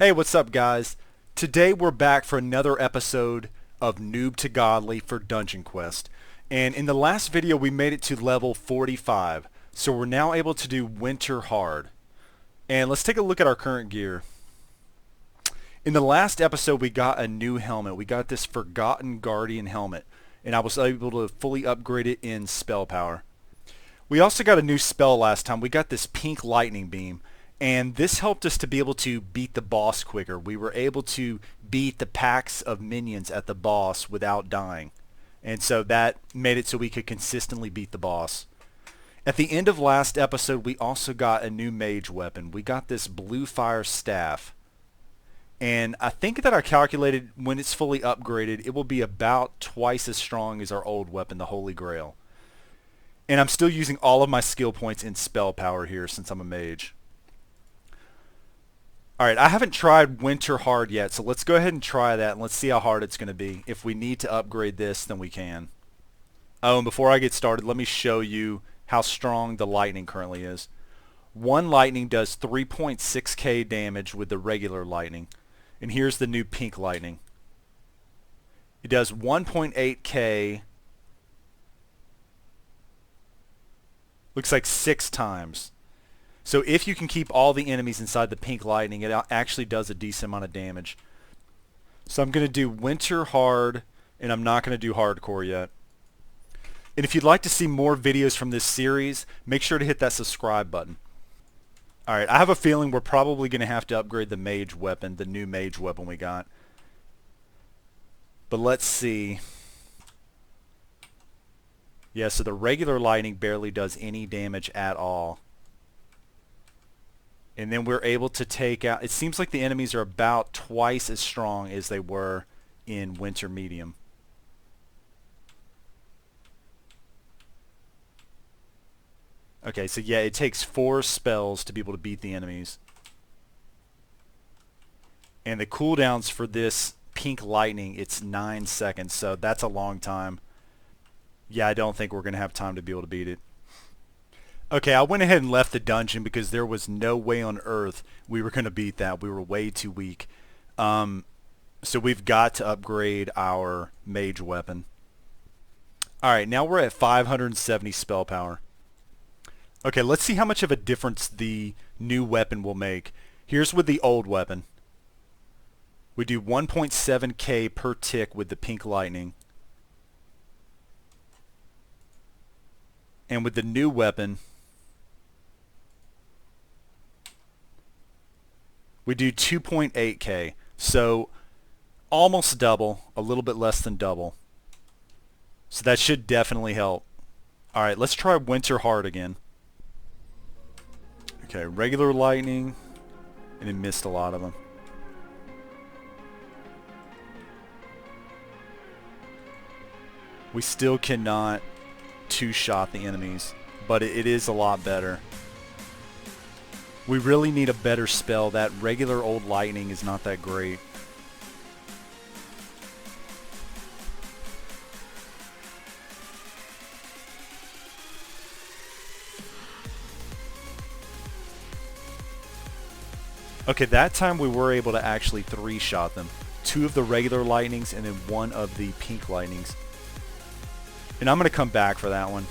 Hey, what's up guys? Today we're back for another episode of Noob to Godly for Dungeon Quest. And in the last video we made it to level 45. So we're now able to do Winter Hard. And let's take a look at our current gear. In the last episode we got a new helmet. We got this Forgotten Guardian helmet. And I was able to fully upgrade it in spell power. We also got a new spell last time. We got this pink lightning beam. And this helped us to be able to beat the boss quicker. We were able to beat the packs of minions at the boss without dying. And so that made it so we could consistently beat the boss. At the end of last episode, we also got a new mage weapon. We got this blue fire staff. And I think that I calculated when it's fully upgraded, it will be about twice as strong as our old weapon, the Holy Grail. And I'm still using all of my skill points in spell power here since I'm a mage. Alright, I haven't tried Winter Hard yet, so let's go ahead and try that and let's see how hard it's going to be. If we need to upgrade this, then we can. Oh, and before I get started, let me show you how strong the lightning currently is. One lightning does 3.6k damage with the regular lightning. And here's the new pink lightning. It does 1.8k. Looks like 6 times. So if you can keep all the enemies inside the pink lightning, it actually does a decent amount of damage. So I'm going to do Winter Hard, and I'm not going to do Hardcore yet. And if you'd like to see more videos from this series, make sure to hit that subscribe button. Alright, I have a feeling we're probably going to have to upgrade the mage weapon, the new mage weapon we got. But let's see. Yeah, so the regular lightning barely does any damage at all. And then we're able to take out, it seems like the enemies are about twice as strong as they were in Winter Medium. Okay, so yeah, it takes 4 spells to be able to beat the enemies. And the cooldowns for this pink lightning, it's 9 seconds, so that's a long time. Yeah, I don't think we're going to have time to be able to beat it. Okay, I went ahead and left the dungeon because there was no way on earth we were going to beat that. We were way too weak. So we've got to upgrade our mage weapon. Alright, now we're at 570 spell power. Okay, let's see how much of a difference the new weapon will make. Here's with the old weapon. We do 1.7k per tick with the pink lightning. And with the new weapon, we do 2.8k, so almost double, a little bit less than double. So that should definitely help. Alright, let's try Winter Hard again. Okay, regular lightning, and it missed a lot of them. We still cannot two-shot the enemies, but it is a lot better. We really need a better spell. That regular old lightning is not that great. Okay, that time we were able to actually 3-shot them. 2 of the regular lightnings and then 1 of the pink lightnings. And I'm going to come back for that one.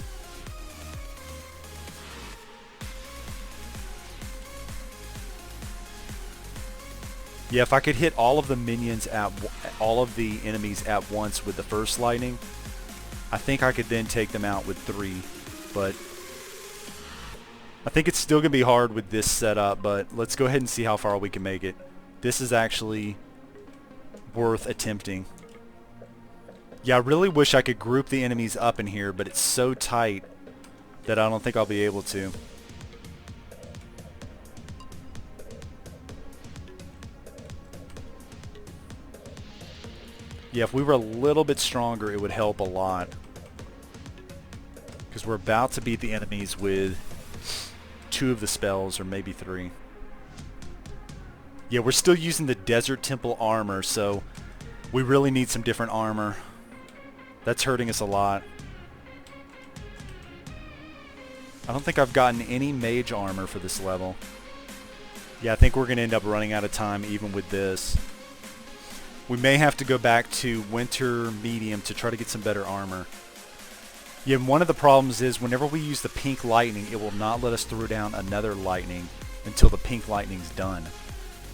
Yeah, if I could hit all of the minions all of the enemies at once with the first lightning, I think I could then take them out with 3. But I think it's still going to be hard with this setup, but let's go ahead and see how far we can make it. This is actually worth attempting. Yeah, I really wish I could group the enemies up in here, but it's so tight that I don't think I'll be able to. Yeah, if we were a little bit stronger, it would help a lot. Because we're about to beat the enemies with 2 of the spells, or maybe 3. Yeah, we're still using the Desert Temple armor, so we really need some different armor. That's hurting us a lot. I don't think I've gotten any mage armor for this level. Yeah, I think we're going to end up running out of time even with this. We may have to go back to Winter Medium to try to get some better armor. Yeah, one of the problems is whenever we use the pink lightning, it will not let us throw down another lightning until the pink lightning's done.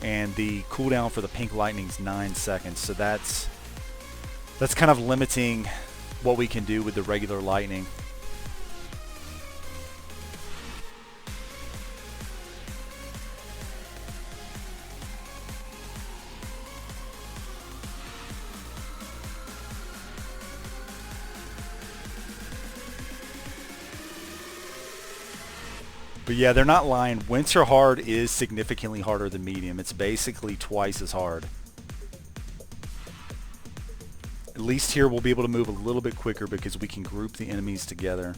And the cooldown for the pink lightning's 9 seconds, so that's kind of limiting what we can do with the regular lightning. But yeah, they're not lying. Winter hard is significantly harder than medium. It's basically twice as hard. At least here we'll be able to move a little bit quicker because we can group the enemies together.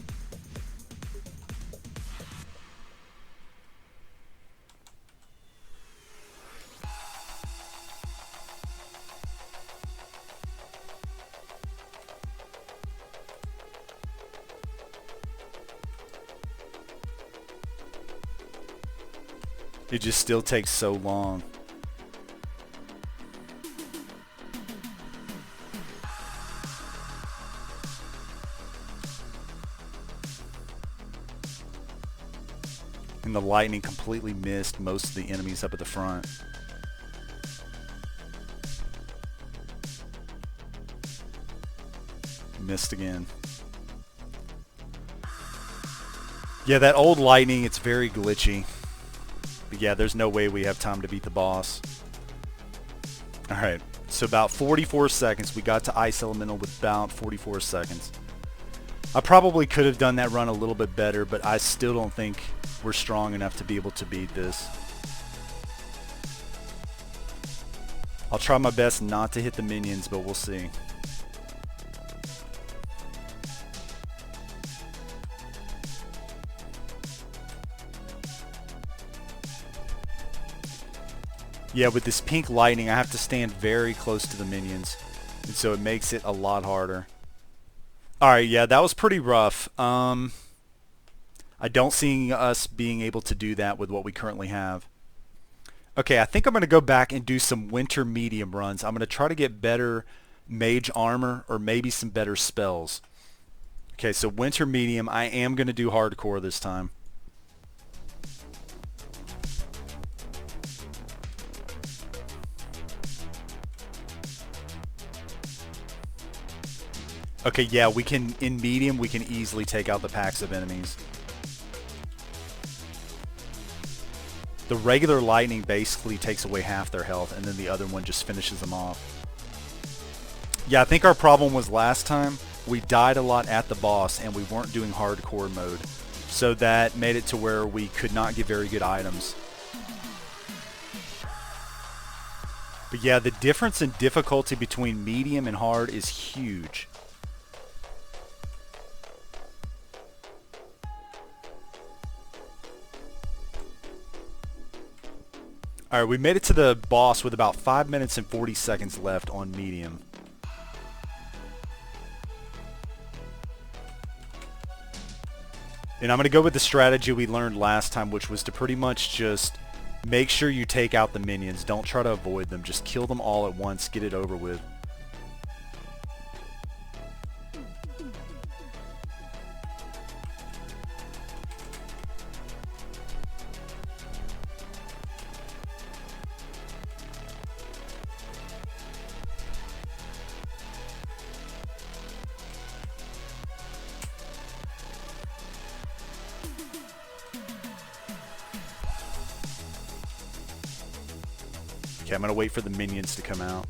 It just still takes so long. And the lightning completely missed most of the enemies up at the front. Missed again. Yeah, that old lightning, it's very glitchy. But yeah, there's no way we have time to beat the boss. Alright, so about 44 seconds. We got to Ice Elemental with about 44 seconds. I probably could have done that run a little bit better, but I still don't think we're strong enough to be able to beat this. I'll try my best not to hit the minions, but we'll see. Yeah, with this pink lightning, I have to stand very close to the minions, and so it makes it a lot harder. Alright, yeah, that was pretty rough. I don't see us being able to do that with what we currently have. Okay, I think I'm going to go back and do some Winter Medium runs. I'm going to try to get better mage armor or maybe some better spells. Okay, so Winter Medium, I am going to do hardcore this time. Okay, yeah, we can, in medium, we can easily take out the packs of enemies. The regular lightning basically takes away half their health, and then the other one just finishes them off. Yeah, I think our problem was last time, we died a lot at the boss, and we weren't doing hardcore mode. So that made it to where we could not get very good items. But yeah, the difference in difficulty between medium and hard is huge. Alright, we made it to the boss with about 5 minutes and 40 seconds left on medium. And I'm going to go with the strategy we learned last time, which was to pretty much just make sure you take out the minions. Don't try to avoid them. Just kill them all at once. Get it over with. Okay, I'm going to wait for the minions to come out.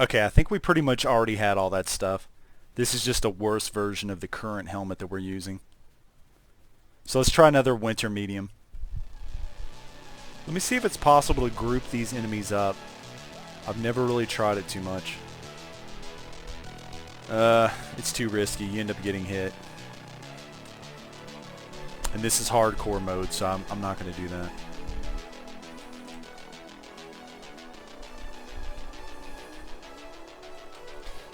Okay, I think we pretty much already had all that stuff. This is just a worse version of the current helmet that we're using. So let's try another Winter Medium. Let me see if it's possible to group these enemies up. I've never really tried it too much. It's too risky. You end up getting hit. And this is hardcore mode, so I'm not going to do that.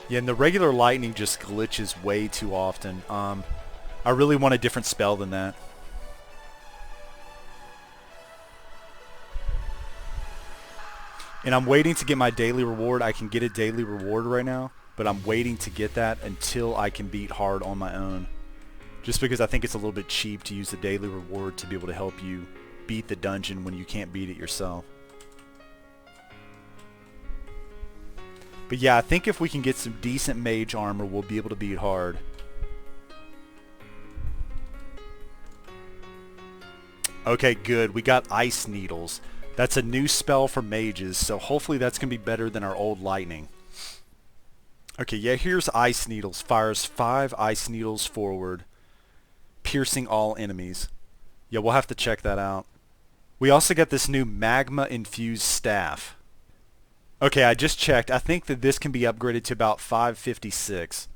Yeah, and the regular lightning just glitches way too often. I really want a different spell than that. And I'm waiting to get my daily reward. I can get a daily reward right now, but I'm waiting to get that until I can beat hard on my own. Just because I think it's a little bit cheap to use the daily reward to be able to help you beat the dungeon when you can't beat it yourself. But yeah, I think if we can get some decent mage armor, we'll be able to beat hard. Okay, good. We got ice needles. That's a new spell for mages, so hopefully that's going to be better than our old lightning. Okay, yeah, here's ice needles. Fires 5 ice needles forward, piercing all enemies. Yeah, we'll have to check that out. We also got this new magma-infused staff. Okay, I just checked. I think that this can be upgraded to about 556.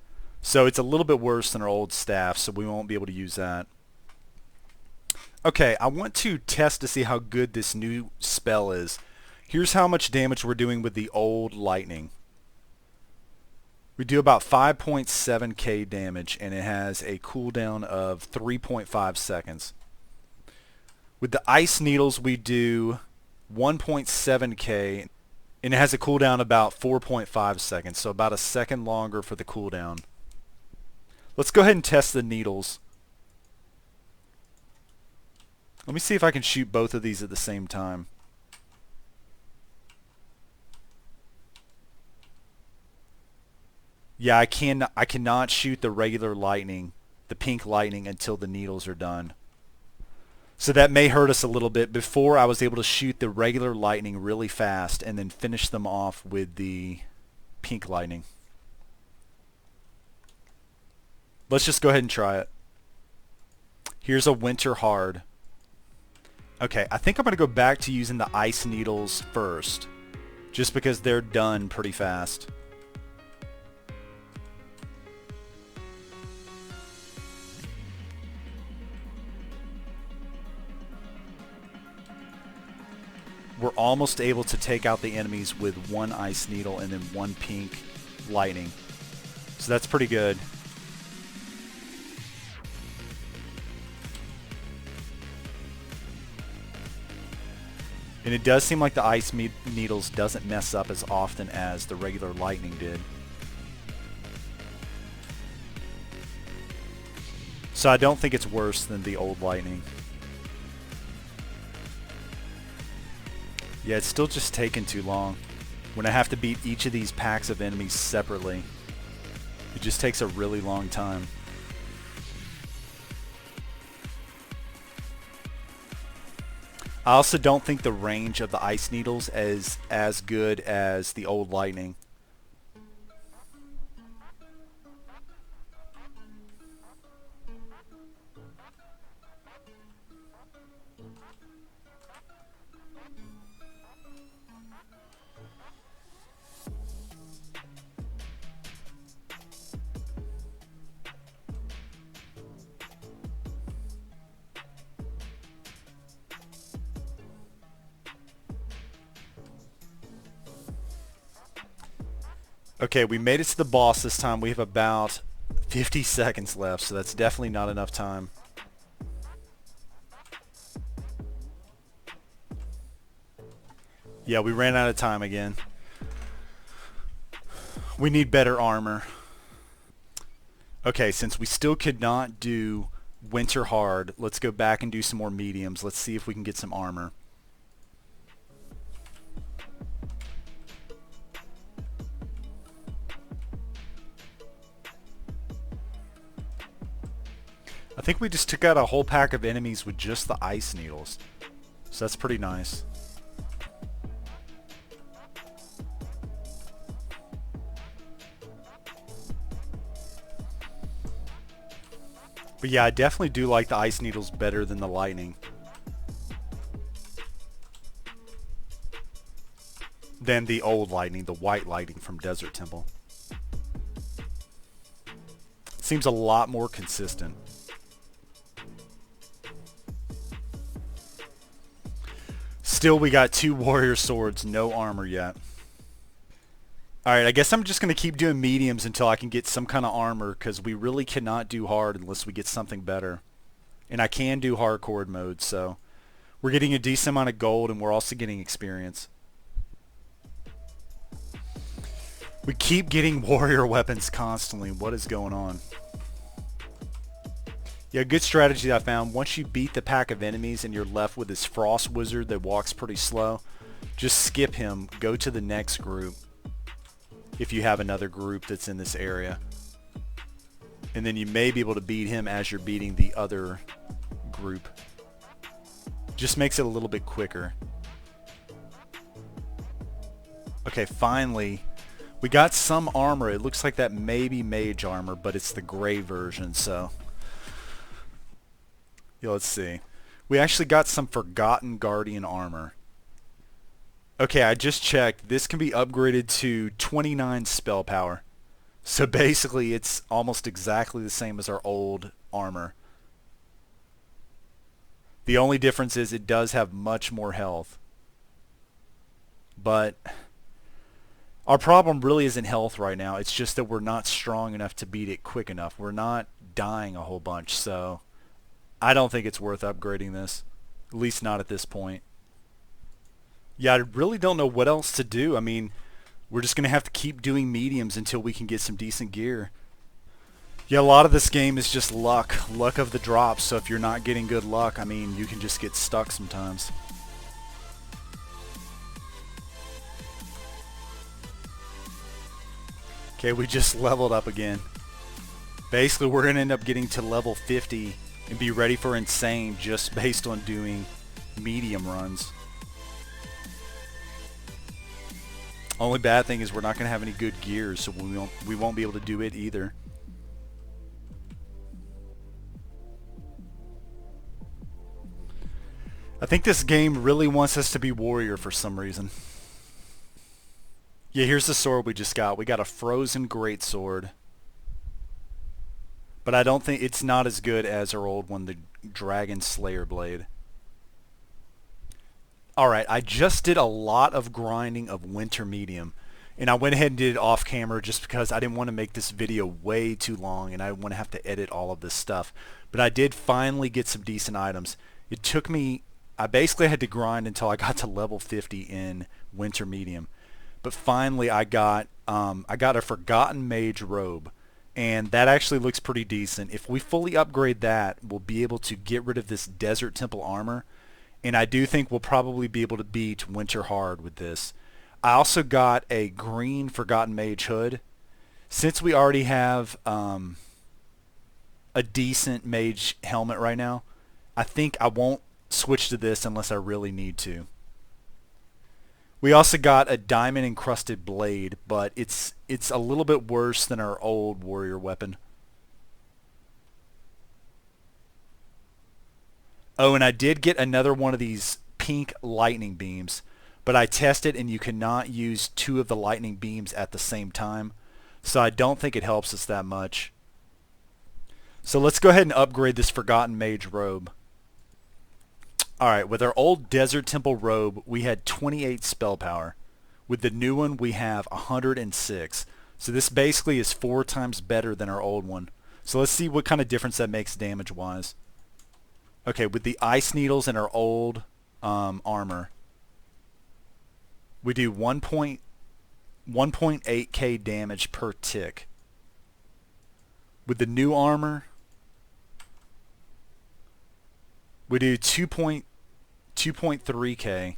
So it's a little bit worse than our old staff, so we won't be able to use that. Okay, I want to test to see how good this new spell is. Here's how much damage we're doing with the old lightning. We do about 5.7k damage, and it has a cooldown of 3.5 seconds. With the ice needles, we do 1.7k, and it has a cooldown about 4.5 seconds, so about a second longer for the cooldown. Let's go ahead and test the needles. Let me see if I can shoot both of these at the same time. Yeah, I cannot shoot the regular lightning, the pink lightning, until the needles are done. So that may hurt us a little bit. Before, I was able to shoot the regular lightning really fast and then finish them off with the pink lightning. Let's just go ahead and try it. Here's a winter hard. Okay, I think I'm going to go back to using the ice needles first, just because they're done pretty fast. We're almost able to take out the enemies with one ice needle and then one pink lightning. So that's pretty good. And it does seem like the ice needles doesn't mess up as often as the regular lightning did. So I don't think it's worse than the old lightning. Yeah, it's still just taking too long. When I have to beat each of these packs of enemies separately, it just takes a really long time. I also don't think the range of the ice needles is as good as the old lightning. Okay, we made it to the boss this time. We have about 50 seconds left, so that's definitely not enough time. Yeah, we ran out of time again. We need better armor. Okay, since we still could not do winter hard, let's go back and do some more mediums. Let's see if we can get some armor. I think we just took out a whole pack of enemies with just the ice needles. So that's pretty nice. But yeah, I definitely do like the ice needles better than the lightning. than the old lightning, the white lightning from Desert Temple. Seems a lot more consistent. Still, we got 2 warrior swords, no armor yet. Alright, I guess I'm just going to keep doing mediums until I can get some kind of armor, because we really cannot do hard unless we get something better. And I can do hardcore mode, so we're getting a decent amount of gold, and we're also getting experience. We keep getting warrior weapons constantly. What is going on? Yeah, good strategy I found. Once you beat the pack of enemies and you're left with this frost wizard that walks pretty slow, just skip him, go to the next group if you have another group that's in this area. And then you may be able to beat him as you're beating the other group. Just makes it a little bit quicker. Okay, finally, we got some armor. It looks like that may be mage armor, but it's the gray version, so... Yeah, let's see. We actually got some Forgotten Guardian armor. Okay, I just checked. This can be upgraded to 29 spell power. So basically, it's almost exactly the same as our old armor. The only difference is it does have much more health. But our problem really isn't health right now. It's just that we're not strong enough to beat it quick enough. We're not dying a whole bunch, so... I don't think it's worth upgrading this. At least not at this point. Yeah, I really don't know what else to do. I mean, we're just going to have to keep doing mediums until we can get some decent gear. Yeah, a lot of this game is just luck. Luck of the drops. So if you're not getting good luck, I mean, you can just get stuck sometimes. Okay, we just leveled up again. Basically, we're going to end up getting to level 50 and be ready for insane just based on doing medium runs. Only bad thing is we're not going to have any good gears, so we won't be able to do it either. I think this game really wants us to be warrior for some reason. Yeah, here's the sword we just got. We got a frozen greatsword. But I don't think it's not as good as our old one, the Dragon Slayer Blade. Alright, I just did a lot of grinding of Winter Medium. And I went ahead and did it off camera just because I didn't want to make this video way too long and I didn't want to have to edit all of this stuff. But I did finally get some decent items. It took me, I basically had to grind until I got to level 50 in Winter Medium. But finally I got a Forgotten Mage robe. And that actually looks pretty decent. If we fully upgrade that, we'll be able to get rid of this Desert Temple armor. And I do think we'll probably be able to beat Winter hard with this. I also got a green Forgotten Mage hood. Since we already have a decent mage helmet right now, I think I won't switch to this unless I really need to. We also got a diamond encrusted blade, but it's a little bit worse than our old warrior weapon. Oh, and I did get another one of these pink lightning beams, but I tested and you cannot use 2 of the lightning beams at the same time, so I don't think it helps us that much. So let's go ahead and upgrade this Forgotten Mage robe. Alright, with our old Desert Temple robe, we had 28 spell power. With the new one, we have 106. So this basically is 4 times better than our old one. So let's see what kind of difference that makes damage-wise. Okay, with the ice needles and our old armor, we do 1.8k damage per tick. With the new armor, we do 2.3k.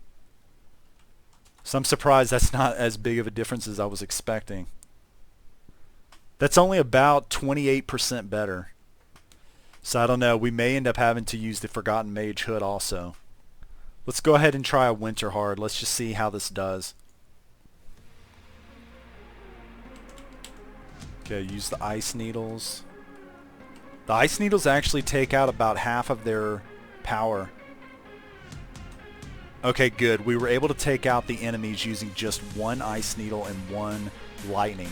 So I'm surprised that's not as big of a difference as I was expecting. That's only about 28% better. So I don't know, we may end up having to use the Forgotten Mage hood also. Let's go ahead and try a Winter hard. Let's just see how this does. Okay, use the ice needles. The ice needles actually take out about half of their power. Okay, good. We were able to take out the enemies using just one ice needle and one lightning.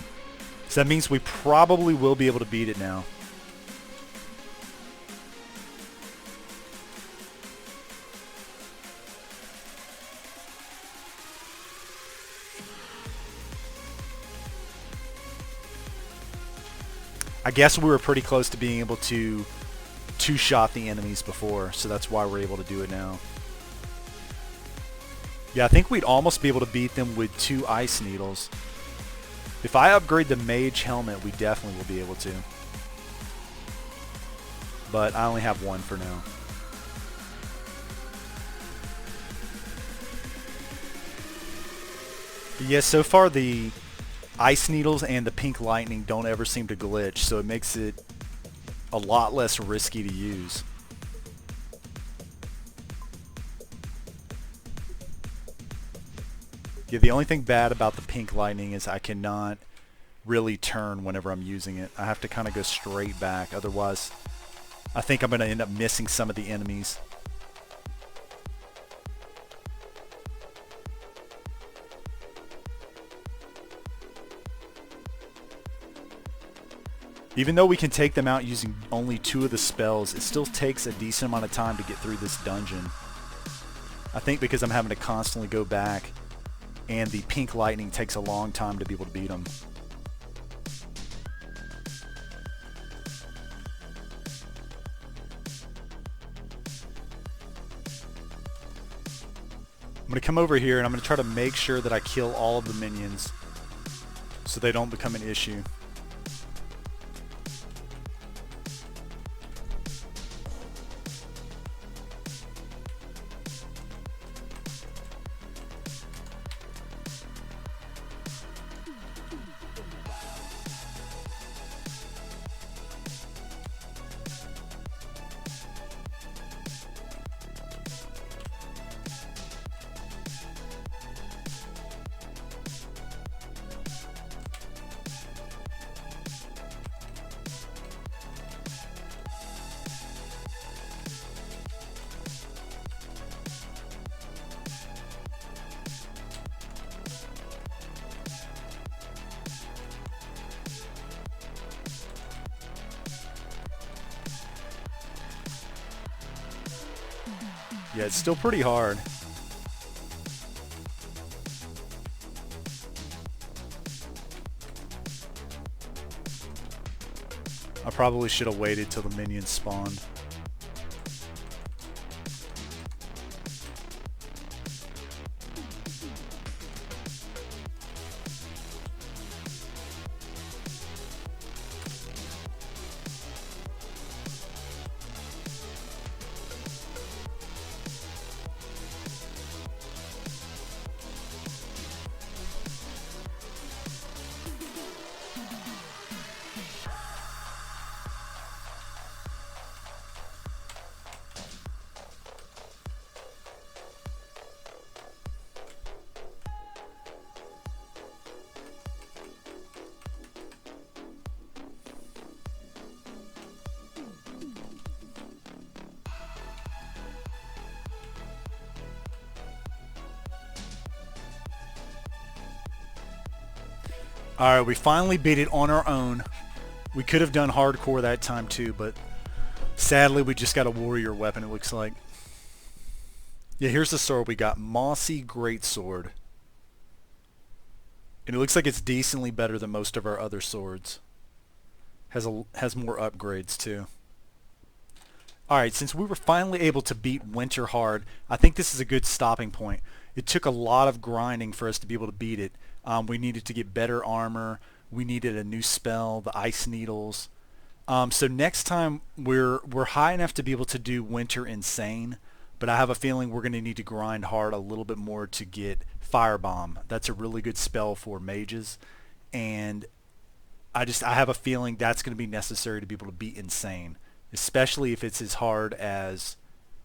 So that means we probably will be able to beat it now. I guess we were pretty close to being able to two-shot the enemies before, so that's why we're able to do it now. Yeah, I think we'd almost be able to beat them with 2 ice needles. If I upgrade the mage helmet, we definitely will be able to. But I only have 1 for now. But yeah, so far the ice needles and the pink lightning don't ever seem to glitch, so it makes it a lot less risky to use. Yeah, the only thing bad about the pink lightning is I cannot really turn whenever I'm using it. I have to kind of go straight back, otherwise I think I'm going to end up missing some of the enemies. Even though we can take them out using only 2 of the spells, it still takes a decent amount of time to get through this dungeon. I think because I'm having to constantly go back, and the pink lightning takes a long time to be able to beat them. I'm going to come over here and I'm going to try to make sure that I kill all of the minions so they don't become an issue. Yeah, it's still pretty hard. I probably should have waited till the minions spawned. Alright, we finally beat it on our own. We could have done hardcore that time too, but sadly we just got a warrior weapon, it looks like. Yeah, here's the sword we got. Mossy Greatsword. And it looks like it's decently better than most of our other swords. Has more upgrades too. Alright, since we were finally able to beat Winter hard, I think this is a good stopping point. It took a lot of grinding for us to be able to beat it. We needed to get better armor. We needed a new spell, the ice needles. So next time we're high enough to be able to do Winter Insane, but I have a feeling we're going to need to grind hard a little bit more to get Firebomb. That's a really good spell for mages, and I have a feeling that's going to be necessary to be able to beat Insane, especially if it's as hard as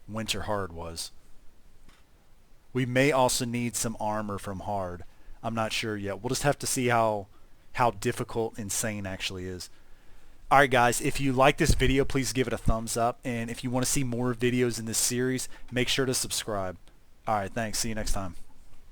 Winter Hard was. We may also need some armor from Hard. I'm not sure yet. We'll just have to see how difficult Insane actually is. Alright guys, if you like this video, please give it a thumbs up, and if you want to see more videos in this series, make sure to subscribe. All right, thanks. See you next time.